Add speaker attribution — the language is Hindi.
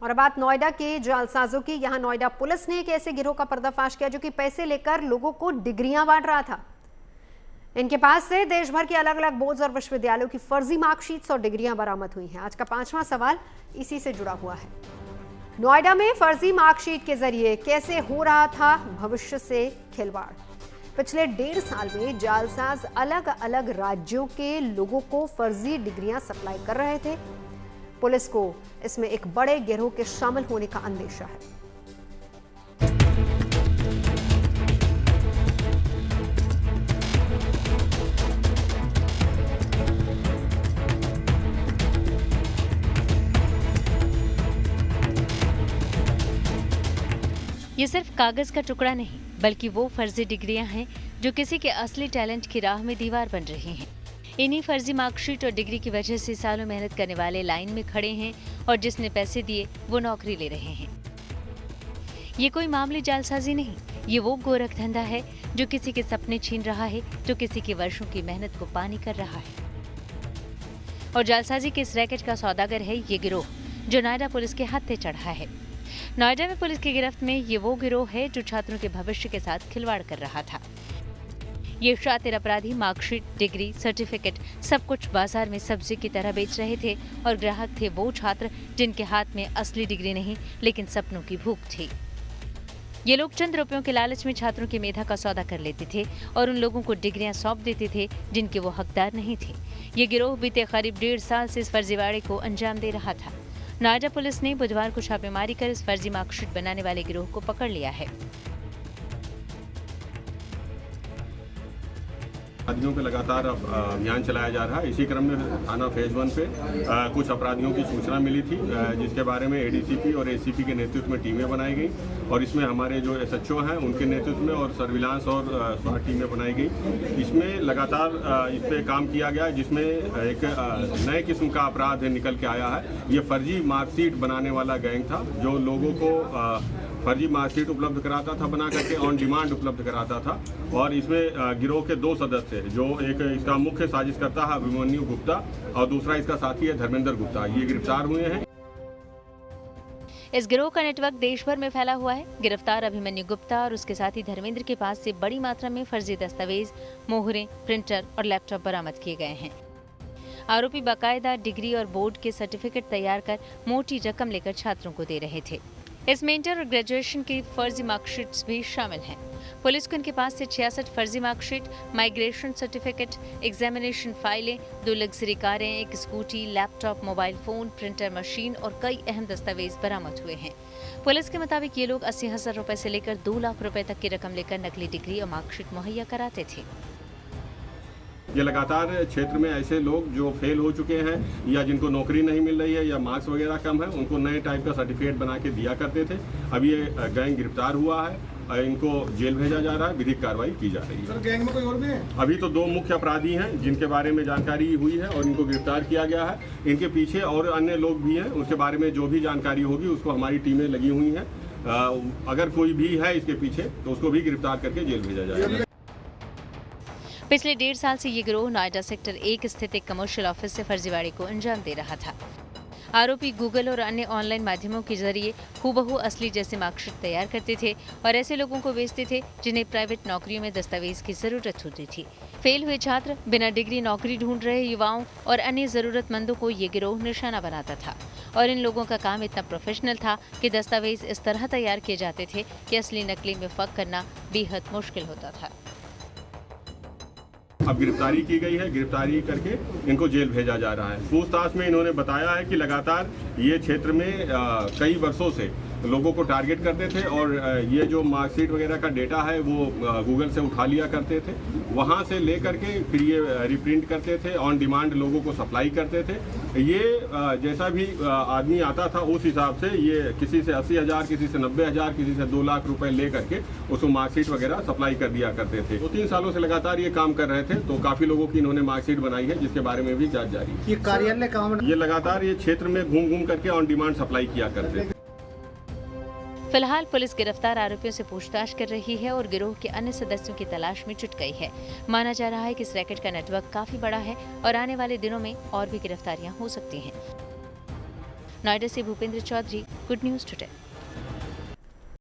Speaker 1: और अब बात नोएडा के जालसाजों की। यहां नोएडा पुलिस ने एक ऐसे गिरोह का पर्दाफाश किया जो कि पैसे लेकर लोगों को डिग्रियां बांट रहा था। इनके पास से देश भर के अलग अलग बोर्ड्स और विश्वविद्यालयों की फर्जी मार्कशीट्स और डिग्रियां बरामद हुई हैं। आज का 5वां सवाल इसी से जुड़ा हुआ है। नोएडा में फर्जी मार्कशीट के जरिए कैसे हो रहा था भविष्य से खिलवाड़। पिछले 1.5 साल में जालसाज अलग अलग राज्यों के लोगों को फर्जी डिग्रियां सप्लाई कर रहे थे। पुलिस को इसमें एक बड़े गिरोह के शामिल होने का अंदेशा है।
Speaker 2: ये सिर्फ कागज का टुकड़ा नहीं, बल्कि वो फर्जी डिग्रियां हैं जो किसी के असली टैलेंट की राह में दीवार बन रही हैं। इन्हीं फर्जी मार्कशीट और डिग्री की वजह से सालों मेहनत करने वाले लाइन में खड़े हैं और जिसने पैसे दिए वो नौकरी ले रहे हैं। ये कोई मामूली जालसाजी नहीं, ये वो गोरख धंधा है जो किसी के सपने छीन रहा है, जो किसी के वर्षों की मेहनत को पानी कर रहा है। और जालसाजी के इस रैकेट का सौदागर है ये गिरोह जो नोएडा पुलिस के हाथे चढ़ा है। नोएडा में पुलिस की गिरफ्त में ये वो गिरोह है जो छात्रों के भविष्य के साथ खिलवाड़ कर रहा था। ये शातिर अपराधी मार्कशीट, डिग्री, सर्टिफिकेट सब कुछ बाजार में सब्जी की तरह बेच रहे थे और ग्राहक थे वो छात्र जिनके हाथ में असली डिग्री नहीं लेकिन सपनों की भूख थी। ये लोग चंद रुपयों के लालच में छात्रों की मेधा का सौदा कर लेते थे और उन लोगों को डिग्रियां सौंप देते थे जिनके वो हकदार नहीं थे। ये गिरोह बीते करीब 1.5 साल से इस फर्जीवाड़े को अंजाम दे रहा था। नोएडा पुलिस ने बुधवार को छापेमारी कर इस फर्जी मार्कशीट बनाने वाले गिरोह को पकड़ लिया है।
Speaker 3: अपराधियों पे लगातार अभियान चलाया जा रहा है। इसी क्रम में थाना फेज 1 पे कुछ अपराधियों की सूचना मिली थी, जिसके बारे में एडीसीपी और एसीपी के नेतृत्व में टीमें बनाई गई और इसमें हमारे जो एसएचओ हैं उनके नेतृत्व में और सर्विलांस और स्वाट टीमें बनाई गई। इसमें लगातार इस पे काम किया गया, जिसमें एक नए किस्म का अपराध निकल के आया है। ये फर्जी मार्कशीट बनाने वाला गैंग था जो लोगों को फर्जी मार्कशीट उपलब्ध कराता था, बना करके ऑन डिमांड उपलब्ध कराता था। और इसमें गिरोह के 2 सदस्य, जो एक इसका मुख्य साजिशकर्ता है अभिमन्यु गुप्ता और दूसरा इसका साथी है धर्मेंद्र गुप्ता, ये गिरफ्तार हुए हैं।
Speaker 2: इस गिरोह का नेटवर्क देश भर में फैला हुआ है। गिरफ्तार अभिमन्यु गुप्ता और उसके साथी धर्मेंद्र के पास से बड़ी मात्रा में फर्जी दस्तावेज, मोहरें, प्रिंटर और लैपटॉप बरामद किए गए हैं। आरोपी बाकायदा डिग्री और बोर्ड के सर्टिफिकेट तैयार कर मोटी रकम लेकर छात्रों को दे रहे थे। इसमें इंटर और ग्रेजुएशन की फर्जी मार्कशीट्स भी शामिल हैं। पुलिस को इनके पास से 66 फर्जी मार्कशीट, माइग्रेशन सर्टिफिकेट, एग्जामिनेशन फाइलें, 2 लग्जरी कारें, 1 scooty, laptop, mobile phone, printer machine और कई अहम दस्तावेज बरामद हुए हैं। पुलिस के मुताबिक ये लोग 80,000 रुपए से लेकर 2 लाख रुपए तक की रकम लेकर नकली डिग्री और मार्कशीट मुहैया कराते थे।
Speaker 3: ये लगातार क्षेत्र में ऐसे लोग जो फेल हो चुके हैं या जिनको नौकरी नहीं मिल रही है या मार्क्स वगैरह कम है, उनको नए टाइप का सर्टिफिकेट बना के दिया करते थे। अब ये गैंग गिरफ्तार हुआ है, इनको जेल भेजा जा रहा है, विधिक कार्रवाई की जा रही है।
Speaker 4: सर, गैंग में कोई और भी है?
Speaker 3: अभी तो 2 मुख्य अपराधी हैं जिनके बारे में जानकारी हुई है और इनको गिरफ्तार किया गया है। इनके पीछे और अन्य लोग भी हैं, उसके बारे में जो भी जानकारी होगी उसको हमारी टीमें लगी हुई हैं। अगर कोई भी है इसके पीछे तो उसको भी गिरफ्तार करके जेल भेजा जाएगा।
Speaker 2: पिछले 1.5 साल से ये गिरोह नोएडा सेक्टर 1 स्थित एक कमर्शियल ऑफिस से फर्जीवाड़े को अंजाम दे रहा था। आरोपी गूगल और अन्य ऑनलाइन माध्यमों के जरिए हूबहू असली जैसे मार्कशीट तैयार करते थे और ऐसे लोगों को बेचते थे जिन्हें प्राइवेट नौकरियों में दस्तावेज की जरूरत होती थी। फेल हुए छात्र, बिना डिग्री नौकरी ढूंढ रहे युवाओं और अन्य जरूरतमंदों को ये गिरोह निशाना बनाता था। और इन लोगों का काम इतना प्रोफेशनल था कि दस्तावेज इस तरह तैयार किए जाते थे कि असली नकली में फर्क करना बेहद मुश्किल होता था।
Speaker 3: अब गिरफ्तारी की गई है, गिरफ्तारी करके इनको जेल भेजा जा रहा है। पूछताछ में इन्होंने बताया है कि लगातार ये क्षेत्र में कई वर्षों से लोगों को टारगेट करते थे और ये जो मार्कशीट वगैरह का डेटा है वो गूगल से उठा लिया करते थे, वहाँ से ले करके फिर ये रिप्रिंट करते थे, ऑन डिमांड लोगों को सप्लाई करते थे। ये जैसा भी आदमी आता था उस हिसाब से ये किसी से 80,000, किसी से 90,000, किसी से 2 लाख रुपए ले करके उसको मार्कशीट वगैरह सप्लाई कर दिया करते थे। 2-3 सालों से लगातार ये काम कर रहे थे, तो काफी लोगों की इन्होंने मार्कशीट बनाई है जिसके बारे में भी जांच जारी है।
Speaker 4: ये कार्यालय कहाँ?
Speaker 3: ये लगातार ये क्षेत्र में घूम घूम करके ऑन डिमांड सप्लाई किया करते थे।
Speaker 2: फिलहाल पुलिस गिरफ्तार आरोपियों से पूछताछ कर रही है और गिरोह के अन्य सदस्यों की तलाश में जुट गई है। माना जा रहा है कि इस रैकेट का नेटवर्क काफी बड़ा है और आने वाले दिनों में और भी गिरफ्तारियां हो सकती हैं। नोएडा से Bhupendra Chaudhary, good news today.